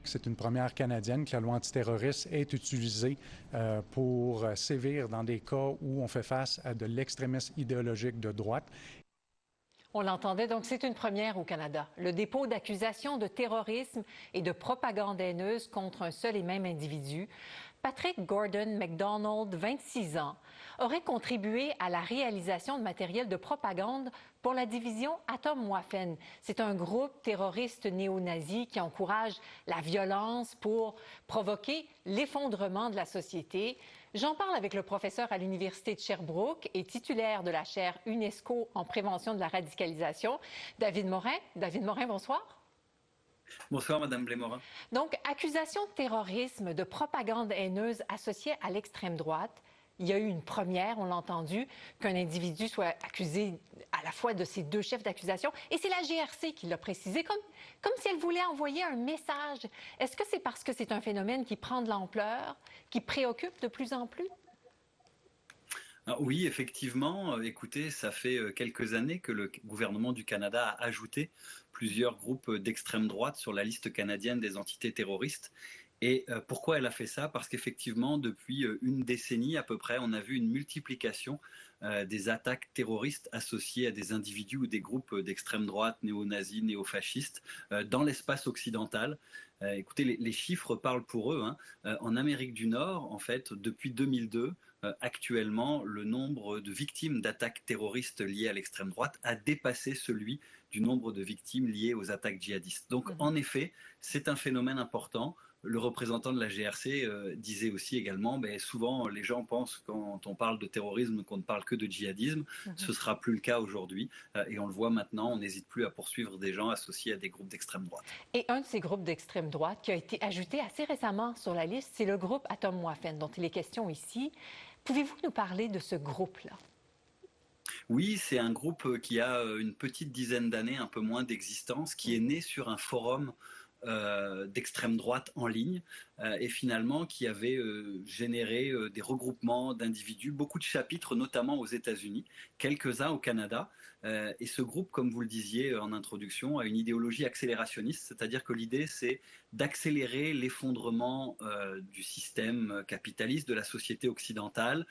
C'est une première canadienne que la loi antiterroriste est utilisée pour sévir dans des cas où on fait face à de l'extrémisme idéologique de droite. On l'entendait, donc c'est une première au Canada. Le dépôt d'accusations de terrorisme et de propagande haineuse contre un seul et même individu. Patrick Gordon MacDonald, 26 ans, aurait contribué à la réalisation de matériel de propagande pour la division Atomwaffen. C'est un groupe terroriste néo-nazi qui encourage la violence pour provoquer l'effondrement de la société. J'en parle avec le professeur à l'Université de Sherbrooke et titulaire de la chaire UNESCO en prévention de la radicalisation, David Morin. David Morin, bonsoir. Bonsoir, Madame Blémorin. Donc, accusation de terrorisme, de propagande haineuse associée à l'extrême droite. Il y a eu une première, on l'a entendu, qu'un individu soit accusé à la fois de ces deux chefs d'accusation. Et c'est la GRC qui l'a précisé, comme si elle voulait envoyer un message. Est-ce que c'est parce que c'est un phénomène qui prend de l'ampleur, qui préoccupe de plus en plus? Ah oui, effectivement. Écoutez, ça fait quelques années que le gouvernement du Canada a ajouté plusieurs groupes d'extrême droite sur la liste canadienne des entités terroristes. Et pourquoi elle a fait ça? Parce qu'effectivement, depuis une décennie à peu près, on a vu une multiplication des attaques terroristes associées à des individus ou des groupes d'extrême droite, néo-nazis, néo-fascistes, dans l'espace occidental. Écoutez, les chiffres parlent pour eux, hein. En Amérique du Nord, en fait, depuis 2002, actuellement, le nombre de victimes d'attaques terroristes liées à l'extrême droite a dépassé celui du nombre de victimes liées aux attaques djihadistes. Donc, en effet, c'est un phénomène important. Le représentant de la GRC disait aussi également, souvent les gens pensent quand on parle de terrorisme qu'on ne parle que de djihadisme. Ce ne sera plus le cas aujourd'hui et on le voit maintenant, on n'hésite plus à poursuivre des gens associés à des groupes d'extrême droite. Et un de ces groupes d'extrême droite qui a été ajouté assez récemment sur la liste, c'est le groupe Atomwaffen dont il est question ici. Pouvez-vous nous parler de ce groupe-là? Oui, c'est un groupe qui a une petite dizaine d'années, un peu moins d'existence, qui est né sur un forum d'extrême droite en ligne et finalement qui avait généré des regroupements d'individus, beaucoup de chapitres notamment aux États-Unis, quelques-uns au Canada. Et ce groupe, comme vous le disiez en introduction, a une idéologie accélérationniste, c'est-à-dire que l'idée c'est d'accélérer l'effondrement du système capitaliste, de la société occidentale,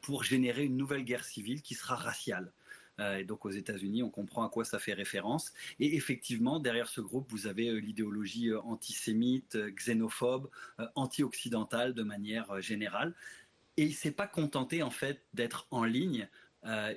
pour générer une nouvelle guerre civile qui sera raciale. Et donc aux États-Unis, on comprend à quoi ça fait référence. Et effectivement, derrière ce groupe, vous avez l'idéologie antisémite, xénophobe, anti-occidentale de manière générale. Et il ne s'est pas contenté en fait d'être en ligne.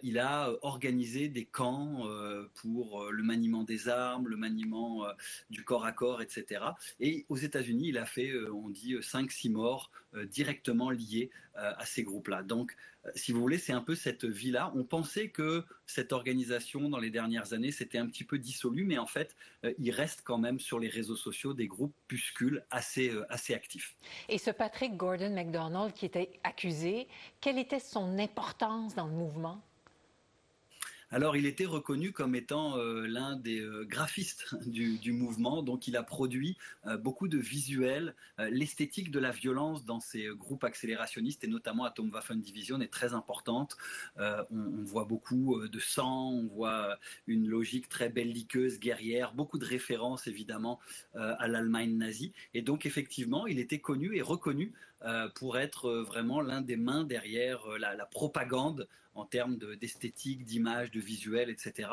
Il a organisé des camps pour le maniement des armes, le maniement du corps à corps, etc. Et aux États-Unis, il a fait, on dit, 5-6 morts directement liés à ces groupes-là. Donc, si vous voulez, c'est un peu cette vie-là. On pensait que cette organisation, dans les dernières années, s'était un petit peu dissolue, mais en fait, il reste quand même sur les réseaux sociaux des groupuscules assez actifs. Et ce Patrick Gordon MacDonald qui était accusé, quelle était son importance dans le mouvement? Alors, il était reconnu comme étant l'un des graphistes du mouvement, donc il a produit beaucoup de visuels. L'esthétique de la violence dans ces groupes accélérationnistes, et notamment Atomwaffen Division, est très importante. On voit beaucoup de sang, on voit une logique très belliqueuse, guerrière, beaucoup de références évidemment à l'Allemagne nazie. Et donc, effectivement, il était connu et reconnu pour être vraiment l'un des mains derrière la propagande en termes d'esthétique, d'image, de visuel, etc.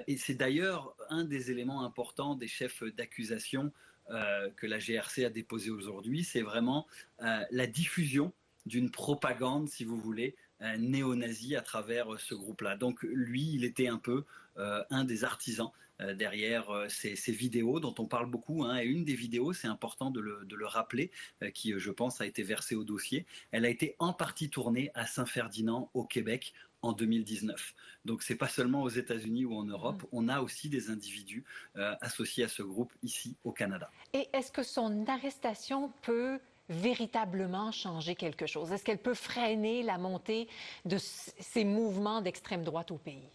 Et c'est d'ailleurs un des éléments importants des chefs d'accusation que la GRC a déposé aujourd'hui, c'est vraiment la diffusion d'une propagande, si vous voulez, néo-nazie à travers ce groupe-là. Donc lui, il était un peu un des artisans derrière ces vidéos dont on parle beaucoup. Et une des vidéos, c'est important de le rappeler, qui, je pense, a été versée au dossier. Elle a été en partie tournée à Saint-Ferdinand, au Québec, en 2019. Donc c'est pas seulement aux États-Unis ou en Europe, on a aussi des individus associés à ce groupe ici au Canada. Et est-ce que son arrestation peut véritablement changer quelque chose? Est-ce qu'elle peut freiner la montée de ces mouvements d'extrême droite au pays?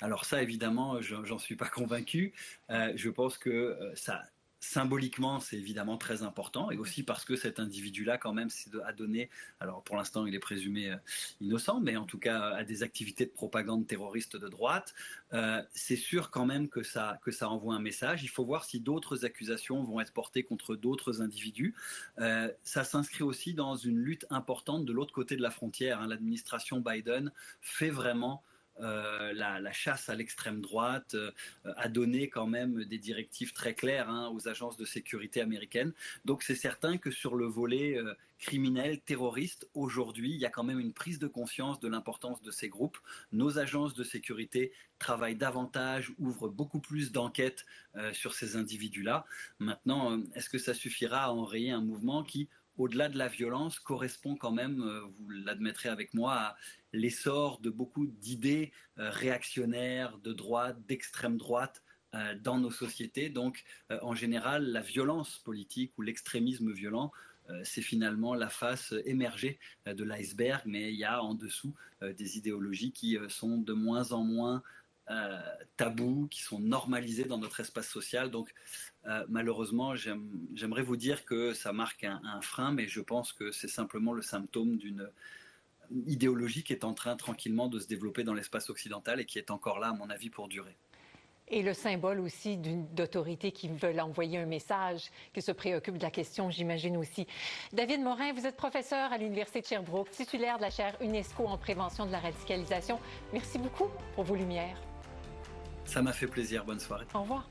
Alors ça, évidemment, j'en suis pas convaincu. Je pense que ça symboliquement, c'est évidemment très important, et aussi parce que cet individu-là, quand même, a donné, alors pour l'instant, il est présumé innocent, mais en tout cas à des activités de propagande terroriste de droite. C'est sûr quand même que ça envoie un message. Il faut voir si d'autres accusations vont être portées contre d'autres individus. Ça s'inscrit aussi dans une lutte importante de l'autre côté de la frontière. L'administration Biden fait vraiment la chasse à l'extrême droite, a donné quand même des directives très claires aux agences de sécurité américaines. Donc c'est certain que sur le volet criminel, terroriste, aujourd'hui, il y a quand même une prise de conscience de l'importance de ces groupes. Nos agences de sécurité travaillent davantage, ouvrent beaucoup plus d'enquêtes sur ces individus-là. Maintenant, est-ce que ça suffira à enrayer un mouvement qui, au-delà de la violence, correspond quand même, vous l'admettrez avec moi, à l'essor de beaucoup d'idées réactionnaires, de droite, d'extrême droite dans nos sociétés. Donc, en général, la violence politique ou l'extrémisme violent, c'est finalement la face émergée de l'iceberg, mais il y a en dessous des idéologies qui sont de moins en moins tabous, qui sont normalisés dans notre espace social. Donc, malheureusement, j'aimerais vous dire que ça marque un frein, mais je pense que c'est simplement le symptôme d'une idéologie qui est en train tranquillement de se développer dans l'espace occidental et qui est encore là, à mon avis, pour durer. Et le symbole aussi d'autorité qui veulent envoyer un message, qui se préoccupe de la question, j'imagine aussi. David Morin, vous êtes professeur à l'Université de Sherbrooke, titulaire de la chaire UNESCO en prévention de la radicalisation. Merci beaucoup pour vos lumières. Ça m'a fait plaisir. Bonne soirée. Au revoir.